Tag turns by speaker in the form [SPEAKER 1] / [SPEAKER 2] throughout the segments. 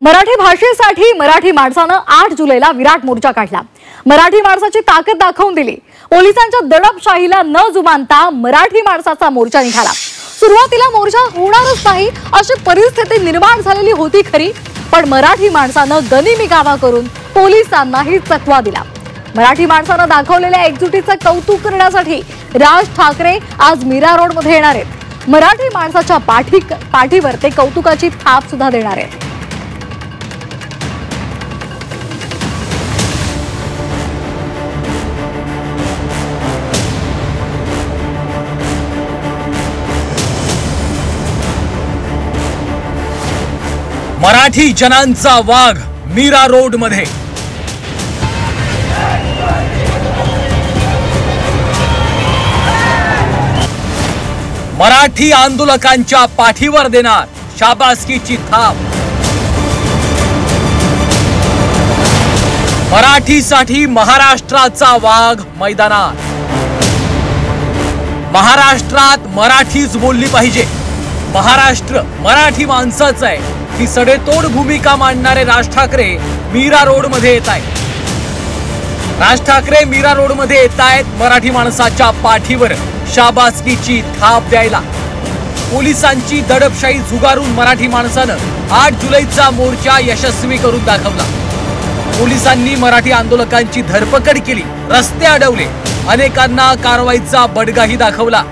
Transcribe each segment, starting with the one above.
[SPEAKER 1] मराठी भाषेसाठी मराठी माणसानं 8 जुलैला विराट मोर्चा काढला। मराठी माणसाची ताकद दाखवून दिली। पोलिसांच्या दडपशाहीला न जुमानता मराठी माणसाचा मोर्चा निघाला। सुरुवातीला मोर्चा होणारच नाही अशी परिस्थिती निर्माण झालेली होती खरी, पण मराठी माणसानं गनिमी कावा करून पोलिसांनाही चकवा दिला। मराठी माणसानं दाखवलेल्या एकजुटीचं कौतुक करण्यासाठी राज ठाकरे आज मीरा रोड मध्ये येणार आहेत। मराठी माणसाच्या पाठीवर ते कौतुकाची थाप सुद्धा देणार आहेत।
[SPEAKER 2] मराठी जनांचा वाघ मीरा रोड मध्ये। मराठी आंदोलकांच्या पाठीवर देणार शाबासकीची थाप। मराठीसाठी महाराष्ट्राचा वाघ मैदानात। महाराष्ट्रात मराठीच बोलली पाहिजे। महाराष्ट्र मराठी माणसाचं आहे ही सडेतोड भूमिका मांडणारे राज ठाकरे मीरा रोड मध्ये येत आहेत। राज ठाकरे मीरा रोड मध्ये येत आहेत मराठी माणसाच्या पाठीवर शाबासकीची थाप द्यायला। पोलिसांची दडपशाही झुगारून मराठी माणसानं 8 जुलैचा मोर्चा यशस्वी करून दाखवला। पोलिसांनी मराठी आंदोलकांची धरपकड केली, रस्ते अडवले, अनेकांना कारवाईचा बडगाही दाखवला,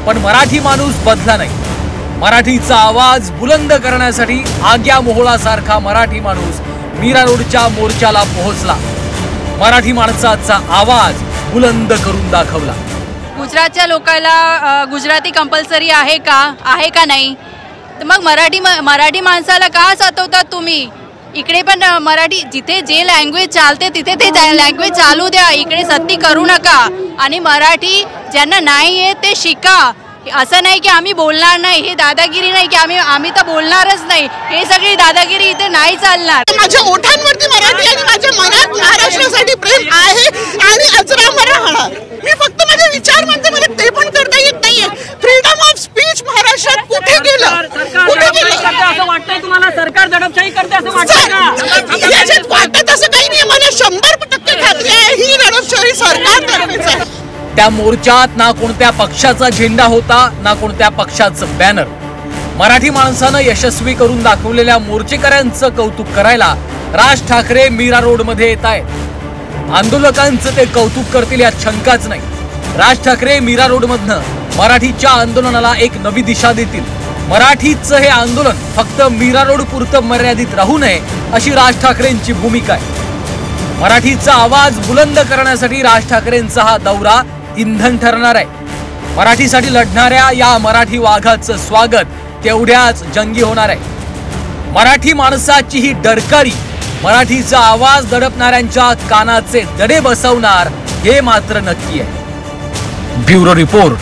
[SPEAKER 2] पण मराठी माणूस बदला नाही। मराठीचा आवाज बुलंद करण्यासाठी आग्या मोहळासारखा मराठी माणूस मीरा रोडच्या मोर्चाला पोहोचला। मराठी माणसाचा आवाज बुलंद करून दाखवला।
[SPEAKER 3] गुजरातच्या लोकांना गुजराती कंपल्सरी आहे का नाही, तर मग मराठी माणसाला का सतवतात तुम्ही? इकडे पण मराठी जिथे जे लँग्वेज चालते तिथे ते लँग्वेज चालू द्या, इकडे सक्ती करू नका। आणि मराठी ज्यांना नाही आहे ते शिका। असं नाही की आम्ही बोलणार नाही, हे दादागिरी नाही की आम्ही तर बोलणारच नाही, हे सगळी दादागिरी इथे नाही चालणार।
[SPEAKER 4] माझ्या ओठांवरती मराठी आणि माझ्या मनात महाराष्ट्रासाठी प्रेम आहे आणि अजरामर राहणार। मी फक्त माझे विचार म्हणते, मला ते पण करता येत नाहीये। फ्रीडम ऑफ स्पीच महाराष्ट्रात कुठे गेलं? कुठे गेलं
[SPEAKER 5] असं वाटतंय तुम्हाला? सरकार दडपशाही करते असं वाटतंय का?
[SPEAKER 4] याच्यात वाटत असं काही नाही, मला 100% खात्री आहे ही दडपशाही सरकार करतेच आहे।
[SPEAKER 2] त्या मोर्चात ना कोणत्या पक्षाचा झेंडा होता ना कोणत्या पक्षाचं बॅनर। मराठी माणसानं यशस्वी करून दाखवलेल्या मोर्चेकऱ्यांचं कौतुक करायला राज ठाकरे मीरा रोड मध्ये येत आहेत। आंदोलकांचं ते कौतुक करतील यात शंकाच नाही। राज ठाकरे मीरा रोड मधनं मराठीच्या आंदोलनाला एक नवी दिशा देतील। मराठीचं हे आंदोलन फक्त मीरा रोड पुरतं मर्यादित राहू नये अशी राज ठाकरेंची भूमिका आहे। मराठीचा आवाज बुलंद करण्यासाठी राज ठाकरेंचा हा दौरा इंधन ठरणार आहे। मराठीसाठी लढणाऱ्या या मराठी वाघाचं स्वागत तेवढ्याच जंगी होणार आहे। मराठी माणसाची ही डरकारी मराठीचा आवाज दडपणाऱ्यांच्या कानाचे दडे बसवणार हे मात्र नक्की आहे। ब्युरो रिपोर्ट,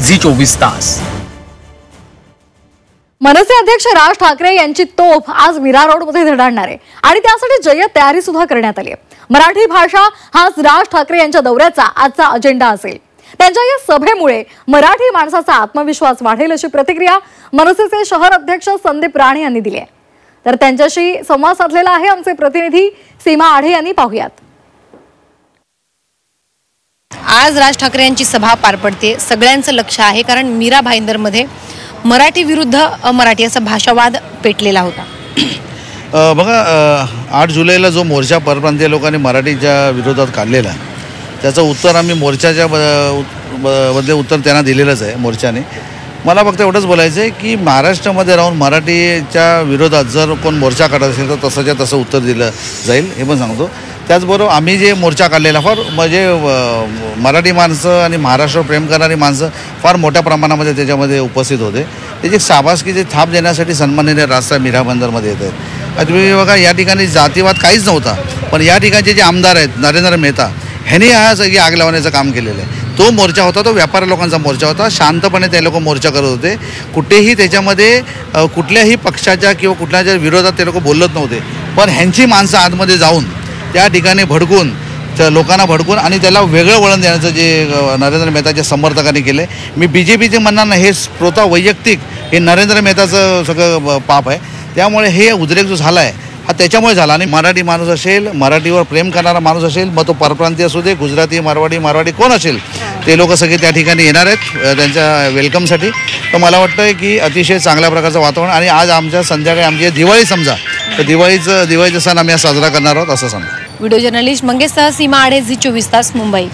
[SPEAKER 2] झी24 तास।
[SPEAKER 1] मनसे अध्यक्ष राज ठाकरे यांची तोफ आज मीरा रोड मध्ये धडाडणार आहे आणि त्यासाठी जय्यत तयारी सुद्धा करण्यात आली आहे। मराठी भाषा हाच राज ठाकरे यांच्या दौऱ्याचा आजचा अजेंडा असेल। त्यांच्या या सभेमुळे मराठी माणसाचा आत्मविश्वास वाढेल अशी प्रतिक्रिया मनसेचे शहर अध्यक्ष संदीप राणे यांनी दिली आहे। तर त्यांच्याशी संवाद साधलेला आहे आमचे प्रतिनिधी सीमा आढे यांनी। पाहूयात।
[SPEAKER 6] आज राज ठाकरे यांची सभा पार पडते, सगळ्यांचं लक्ष आहे, कारण मीरा भाईंदरमध्ये मराठी विरुद्ध अमराठी असा भाषावाद पेटलेला होता।
[SPEAKER 7] बघा, 8 जुलैला जो मोर्चा परप्रांतीय लोकांनी मराठीच्या विरोधात काढलेला त्याचं उत्तर आम्ही मोर्चाच्या मध्ये उत्तर त्यांना दिलेलंच आहे मोर्चाने। मला फक्त एवढंच बोलायचं आहे की महाराष्ट्रामध्ये राहून मराठीच्या विरोधात जर कोण मोर्चा काढत असेल तर तसंच्या तसं उत्तर दिलं जाईल हे पण सांगतो। त्याचबरोबर आम्ही जे मोर्चा काढलेला फार म्हणजे मराठी माणसं आणि महाराष्ट्र प्रेम करणारी माणसं फार मोठ्या प्रमाणामध्ये त्याच्यामध्ये उपस्थित होते। त्याची शाबासकीची थाप देण्यासाठी सन्माननीय राजसाहेब मीरा भाईंदरमध्ये येत आहेत। तुम्ही बघा, या ठिकाणी जातीवाद काहीच नव्हता, पण या ठिकाणचे जे आमदार आहेत नरेंद्र मेहता ह्यांनी हा सगळी आग लावण्याचं काम केलेलं आहे। तो मोर्चा होता, तो व्यापारी लोकांचा मोर्चा होता। शांतपणे ते लोक मोर्चा करत होते, कुठेही त्याच्यामध्ये कुठल्याही पक्षाच्या किंवा कुठल्याच्या विरोधात ते लोक बोलत नव्हते। पण ह्यांची माणसं आतमध्ये जाऊन त्या ठिकाणी भडकून लोकांना भडकून आणि त्याला वेगळं वळण देण्याचं जे नरेंद्र मेहताच्या समर्थकांनी केले। मी बीजेपीचे म्हणणार नाही, हे स्वतः वैयक्तिक हे नरेंद्र मेहताचं सगळं पाप आहे। त्यामुळे हे उद्रेक जो झाला आहे हा त्याच्यामुळे झाला. आणि मराठी माणूस असेल, मराठीवर प्रेम करणारा माणूस असेल, मग तो परप्रांतीय असू दे, गुजराती, मारवाडी कोण असेल, ते लोक सगळे त्या ठिकाणी येणार आहेत त्यांच्या वेलकमसाठी. तर मला वाटतं की अतिशय चांगल्या प्रकारचं वातावरण. आणि आज आमच्या संध्याकाळी आमची दिवाळी समजा, तर दिवाळीचा सण आम्ही आज साजरा करणार आहोत असं समजा.
[SPEAKER 6] व्हिडिओ जर्नलिस्ट मंगेशसह सीमा आडे, झी 24 तास, मुंबई.